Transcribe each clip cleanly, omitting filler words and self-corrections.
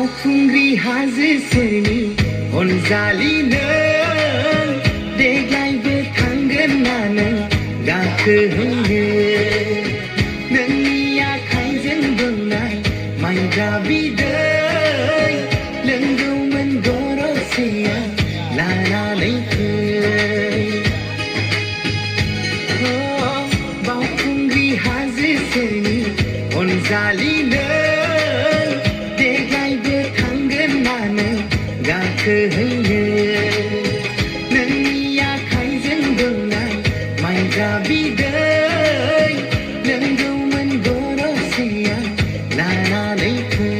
बावखुंग्रि हाजो सेरनि अनजालि नों देग्लायबो थांगोन ना नों गाखोहैनो नोंनि आखाइजों दौनाय माइब्रा बिदै लोंगौमोन गरसेया लानानै फै बावखुंग्रि हाजो सेरनि अनजालि नों देग्लायबो थांगोन ना नों गाखोहैनो नोंनि आखाइजों दौनाय माइब्रा बिदै लोंगौमोन गरसेया लानानै फै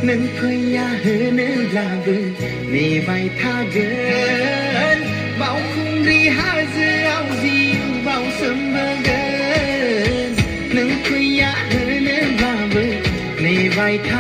नों फैया होनोब्लाबो नेबाय थागोन बावखुंग्रि हाजोआव जिउ बावसोमबोगोन नों फैया होनोब्लाबो नेबाय था